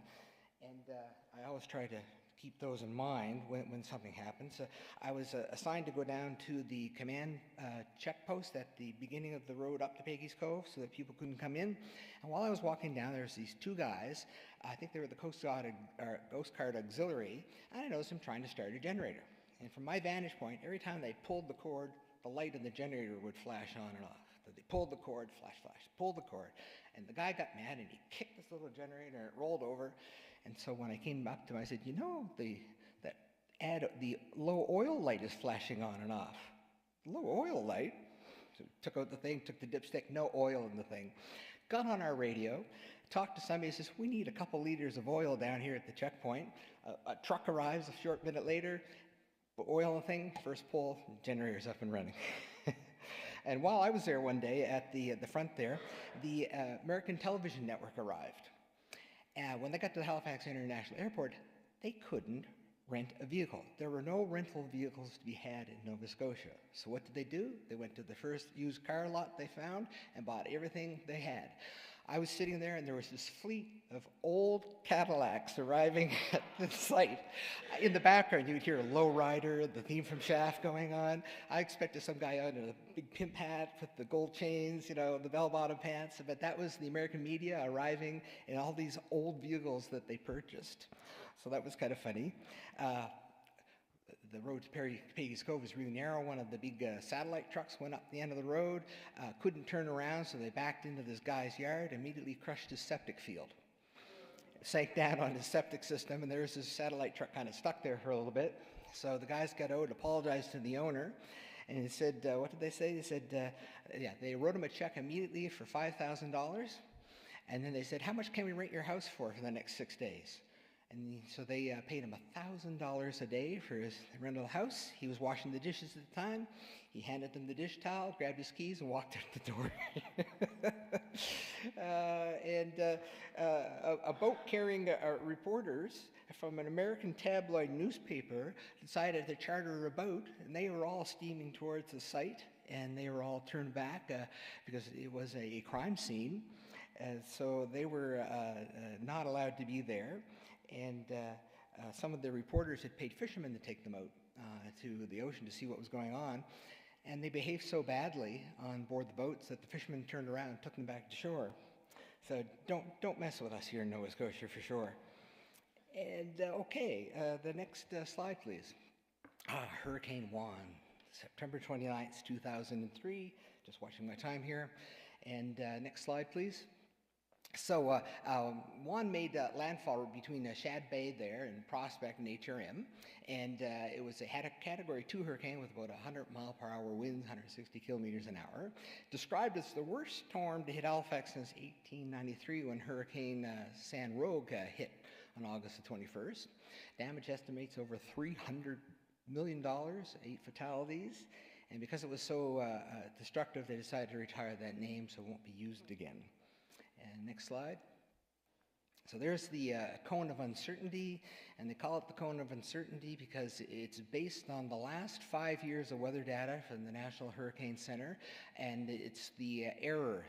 and I always try to keep those in mind when something happens. I was assigned to go down to the command check post at the beginning of the road up to Peggy's Cove so that people couldn't come in. And while I was walking down, there was these two guys. I think they were the Coast Guard Auxiliary, and I noticed them trying to start a generator. And from my vantage point, every time they pulled the cord, the light in the generator would flash on and off. So they pulled the cord, flash, flash, pulled the cord. And the guy got mad and he kicked this little generator and it rolled over. And so when I came up to him, I said, you know, the low oil light is flashing on and off. Low oil light? So took out the thing, took the dipstick, no oil in the thing. Got on our radio, talked to somebody, says, we need a couple liters of oil down here at the checkpoint. A truck arrives a short minute later. Oil and thing, first pull, generator's up and running. And while I was there one day at the front there, the American Television Network arrived. When they got to the Halifax International Airport, they couldn't rent a vehicle. There were no rental vehicles to be had in Nova Scotia. So what did they do? They went to the first used car lot they found and bought everything they had. I was sitting there, and there was this fleet of old Cadillacs arriving at the site. In the background, you would hear a lowrider, the theme from Shaft going on. I expected some guy out in a big pimp hat with the gold chains, the bell-bottom pants, but that was the American media arriving in all these old vehicles that they purchased. So that was kind of funny. The road to Peggy's Cove is really narrow. One of the big satellite trucks went up the end of the road, couldn't turn around, so they backed into this guy's yard, immediately crushed his septic field. Sank down on his septic system, and there's this satellite truck kind of stuck there for a little bit. So the guys got out, apologized to the owner, and he said, what did they say? They said, they wrote him a check immediately for $5,000, and then they said, how much can we rent your house for the next 6 days? And so they paid him $1,000 a day for his rental house. He was washing the dishes at the time. He handed them the dish towel, grabbed his keys, and walked out the door. A boat carrying reporters from an American tabloid newspaper decided to charter a boat, and they were all steaming towards the site, and they were all turned back because it was a crime scene. So they were not allowed to be there. And some of the reporters had paid fishermen to take them out to the ocean to see what was going on. And they behaved so badly on board the boats that the fishermen turned around and took them back to shore. So don't mess with us here in Nova Scotia for sure. And the next slide, please. Hurricane Juan, September 29th, 2003. Just watching my time here. And next slide, please. So Juan made landfall between Shad Bay there and Prospect and HRM, and it had a Category 2 hurricane with about 100-mile-per-hour winds, 160 kilometers an hour. Described as the worst storm to hit Halifax since 1893 when Hurricane San Roque hit on August the 21st. Damage estimates over $300 million, 8 fatalities, and because it was so destructive, they decided to retire that name so it won't be used again. And next slide. So there's the cone of uncertainty, and they call it the cone of uncertainty because it's based on the last 5 years of weather data from the National Hurricane Center, and it's the error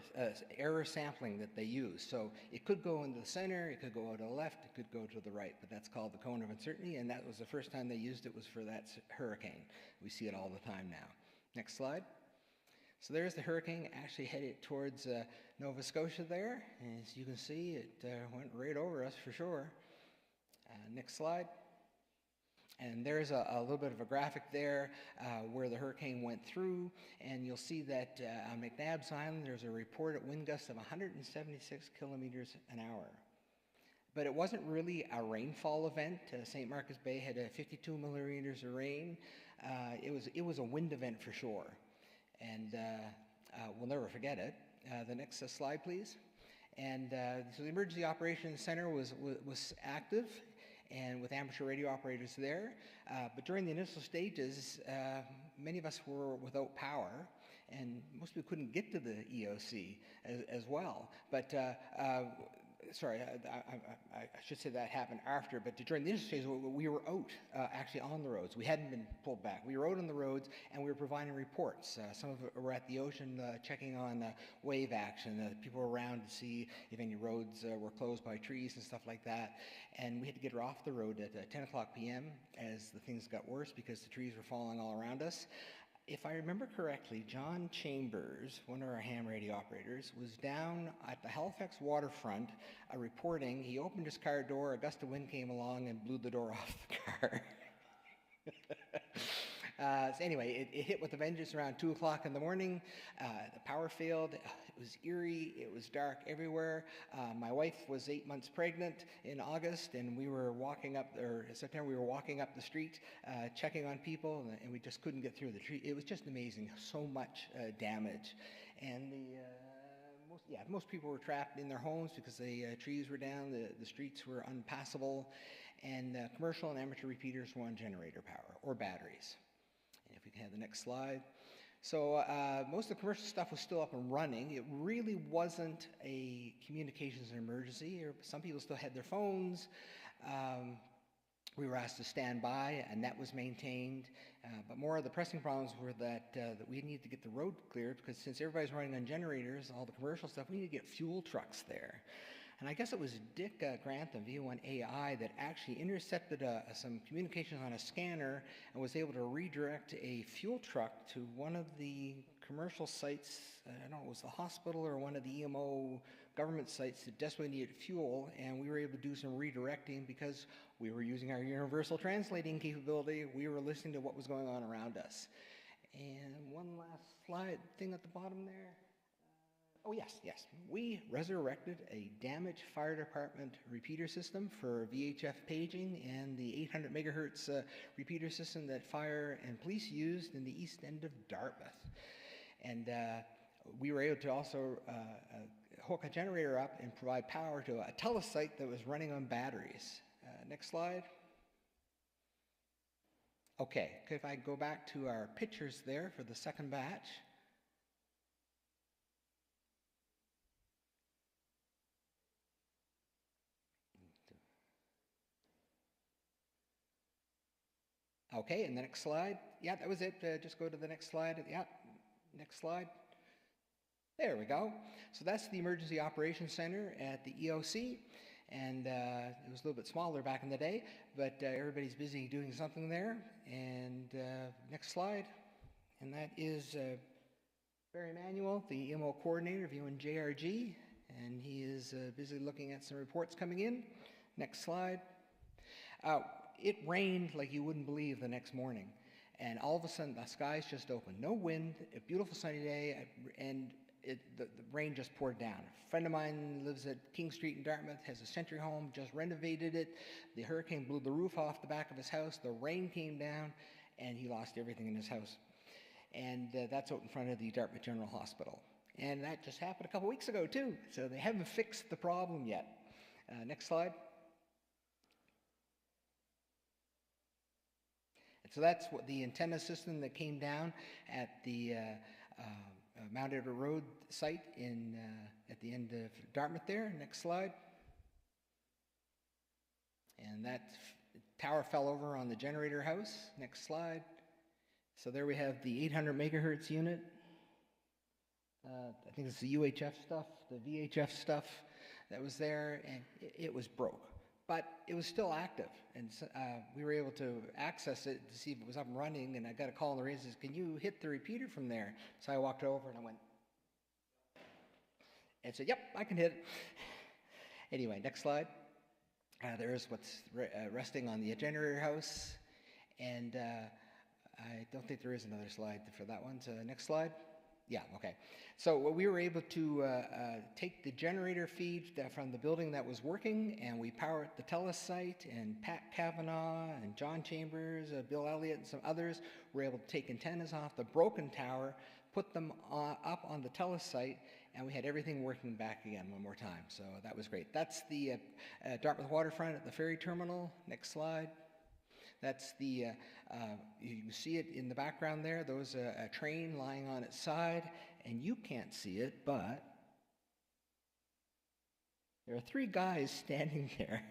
sampling that they use. So it could go into the center, it could go to the left, it could go to the right, but that's called the cone of uncertainty, and that was the first time they used it was for that hurricane. We see it all the time now. Next slide. So there's the hurricane actually headed towards Nova Scotia there. And as you can see, it went right over us for sure. Next slide. And there's a little bit of a graphic there where the hurricane went through. And you'll see that on McNabb's Island, there's a reported wind gust of 176 kilometers an hour. But it wasn't really a rainfall event. St. Marcus Bay had 52 millimeters of rain. It was a wind event for sure. And we'll never forget it. The next slide, please. And so the Emergency Operations Center was active, and with amateur radio operators there. But during the initial stages, many of us were without power, and most people couldn't get to the EOC as well. But sorry, I should say that happened after, but during the initial stage, we were out actually on the roads. We hadn't been pulled back. We were out on the roads, and we were providing reports. Some of it were at the ocean checking on wave action. People were around to see if any roads were closed by trees and stuff like that. And we had to get her off the road at 10 o'clock p.m. as the things got worse because the trees were falling all around us. If I remember correctly, John Chambers, one of our ham radio operators, was down at the Halifax waterfront reporting. He opened his car door, a gust of wind came along and blew the door off the car. So anyway, it hit with a vengeance around 2 o'clock in the morning. The power failed. It was eerie. It was dark everywhere. My wife was 8 months pregnant in August, and we were walking up, or September, we were walking up the street, checking on people, and we just couldn't get through the tree. It was just amazing. So much damage. And most people were trapped in their homes because the trees were down, the streets were unpassable, and commercial and amateur repeaters were on generator power or batteries. If we can have the next slide. So most of the commercial stuff was still up and running. It really wasn't a communications emergency. Some people still had their phones. We were asked to stand by, and that was maintained. But more of the pressing problems were that we needed to get the road cleared, because since everybody's running on generators, all the commercial stuff, we need to get fuel trucks there. And I guess it was Dick Grant of V1AI that actually intercepted some communications on a scanner and was able to redirect a fuel truck to one of the commercial sites. I don't know, it was the hospital or one of the EMO government sites that desperately needed fuel, and we were able to do some redirecting because we were using our universal translating capability. We were listening to what was going on around us. And one last slide thing at the bottom there. Oh, yes. We resurrected a damaged fire department repeater system for VHF paging and the 800 megahertz repeater system that fire and police used in the east end of Dartmouth. And we were able to also hook a generator up and provide power to a telesite that was running on batteries. Next slide. Okay, if I go back to our pictures there for the second batch. Okay, and the next slide. Yeah, that was it. Just go to the next slide. Yeah, next slide. There we go. So that's the Emergency Operations Center at the EOC. And it was a little bit smaller back in the day, but everybody's busy doing something there. And next slide. And that is Barry Manuel, the EMO coordinator of UNJRG. And he is busy looking at some reports coming in. Next slide. It rained like you wouldn't believe the next morning. And all of a sudden, the skies just opened. No wind, a beautiful sunny day, and the rain just poured down. A friend of mine lives at King Street in Dartmouth, has a century home, just renovated it. The hurricane blew the roof off the back of his house. The rain came down, and he lost everything in his house. And that's out in front of the Dartmouth General Hospital. And that just happened a couple weeks ago, too. So they haven't fixed the problem yet. Next slide. So that's what the antenna system that came down at the Mount Edward Road site at the end of Dartmouth there. Next slide. And that tower fell over on the generator house. Next slide. So there we have the 800 megahertz unit. I think it's the UHF stuff, the VHF stuff that was there, and it was broke. But it was still active, and we were able to access it to see if it was up and running, and I got a call on the radio that says, "Can you hit the repeater from there?" So I walked over and I went, and said, "Yep, I can hit it." Anyway, next slide. There's what's resting on the generator house, and I don't think there is another slide for that one, so next slide. Yeah, okay. So we were able to take the generator feed from the building that was working, and we powered the TELUS site, and Pat Kavanaugh and John Chambers, Bill Elliott, and some others were able to take antennas off the broken tower, put them up on the TELUS site, and we had everything working back again one more time. So that was great. That's the Dartmouth waterfront at the ferry terminal. Next slide. That's the, you can see it in the background there. There's a train lying on its side, and you can't see it, but there are three guys standing there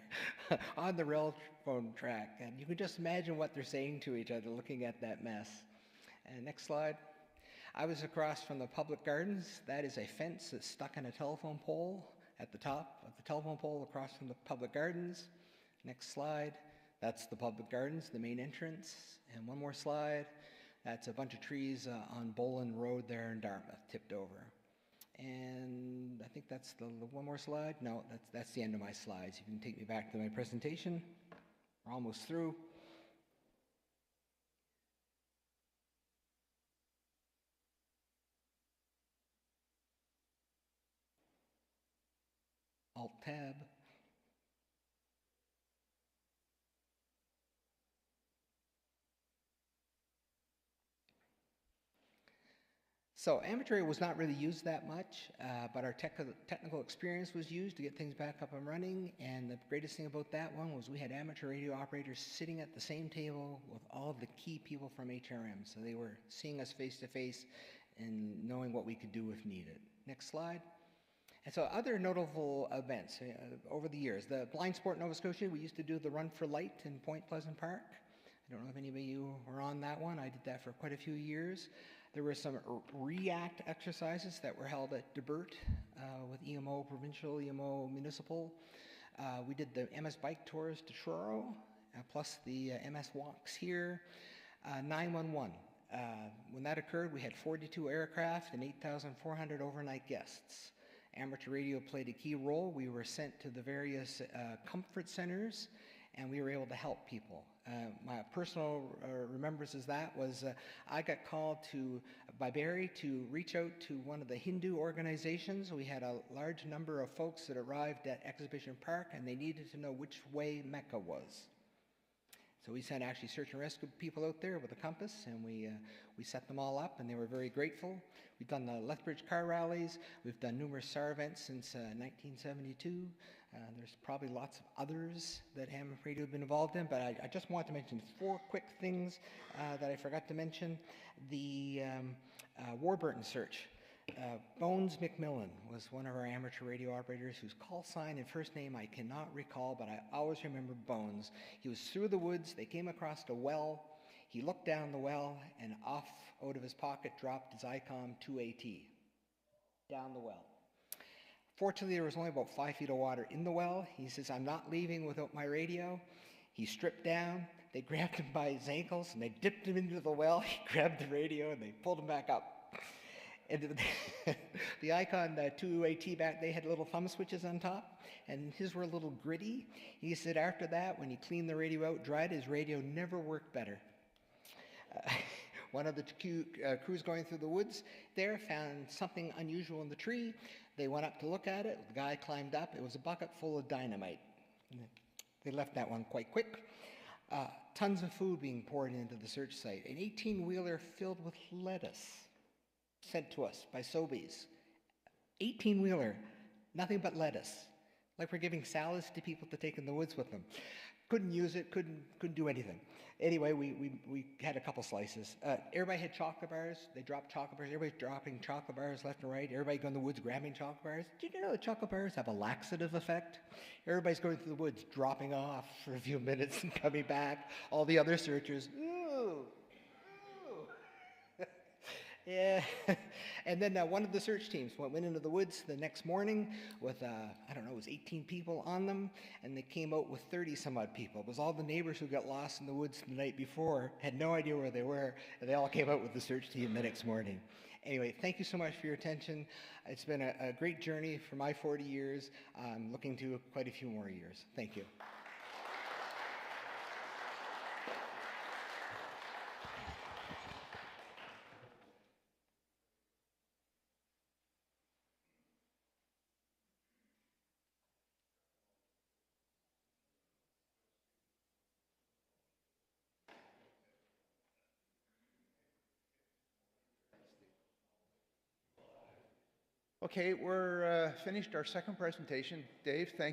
on the railroad track, and you can just imagine what they're saying to each other looking at that mess. And next slide. I was across from the public gardens. That is a fence that's stuck in a telephone pole at the top of the telephone pole across from the public gardens. Next slide. That's the public gardens, the main entrance. And one more slide. That's a bunch of trees on Boland Road there in Dartmouth, tipped over. And I think that's the one more slide. No, that's the end of my slides. You can take me back to my presentation. We're almost through. Alt-Tab. So amateur radio was not really used that much, but our technical experience was used to get things back up and running. And the greatest thing about that one was we had amateur radio operators sitting at the same table with all of the key people from HRM. So they were seeing us face to face and knowing what we could do if needed. Next slide. And so other notable events over the years, the Blind Sport Nova Scotia, we used to do the Run for Light in Point Pleasant Park. I don't know if anybody of you were on that one. I did that for quite a few years. There were some RAC exercises that were held at Debert with EMO Provincial, EMO Municipal. We did the MS Bike Tours to Truro, plus the MS Walks here. 911. When that occurred, we had 42 aircraft and 8,400 overnight guests. Amateur radio played a key role. We were sent to the various comfort centers, and we were able to help people. My personal remembrance of that was I got called by Barry to reach out to one of the Hindu organizations. We had a large number of folks that arrived at Exhibition Park, and they needed to know which way Mecca was. So we sent actually search and rescue people out there with a compass, and we set them all up, and they were very grateful. We've done the Lethbridge car rallies. We've done numerous SAR events since 1972. There's probably lots of others that ham radio have been involved in, but I just want to mention 4 quick things that I forgot to mention. The Warburton search. Bones McMillan was one of our amateur radio operators whose call sign and first name I cannot recall, but I always remember Bones. He was through the woods. They came across a well. He looked down the well, and off out of his pocket dropped his ICOM 2AT down the well. Fortunately, there was only about 5 feet of water in the well. He says, "I'm not leaving without my radio." He stripped down. They grabbed him by his ankles, and they dipped him into the well. He grabbed the radio, and they pulled him back up. And the Icon 2AT back, they had little thumb switches on top, and his were a little gritty. He said after that, when he cleaned the radio out, dried, his radio never worked better. One of the crews going through the woods there found something unusual in the tree. They went up to look at it. The guy climbed up. It was a bucket full of dynamite. They left that one quite quick. Tons of food being poured into the search site. An 18-wheeler filled with lettuce sent to us by Sobeys. 18-wheeler, nothing but lettuce. Like we're giving salads to people to take in the woods with them. Couldn't use it, couldn't do anything. Anyway, we had a couple slices. Everybody had chocolate bars. They dropped chocolate bars. Everybody's dropping chocolate bars left and right. Everybody going in the woods grabbing chocolate bars. Did you know that chocolate bars have a laxative effect? Everybody's going through the woods, dropping off for a few minutes and coming back. All the other searchers, ooh. Yeah, and then one of the search teams went into the woods the next morning with, I don't know, it was 18 people on them, and they came out with 30 some odd people. It was all the neighbors who got lost in the woods the night before, had no idea where they were, and they all came out with the search team the next morning. Anyway, thank you so much for your attention. It's been a great journey for my 40 years. I'm looking to quite a few more years. Thank you. Okay, we're finished our second presentation. Dave, thank you.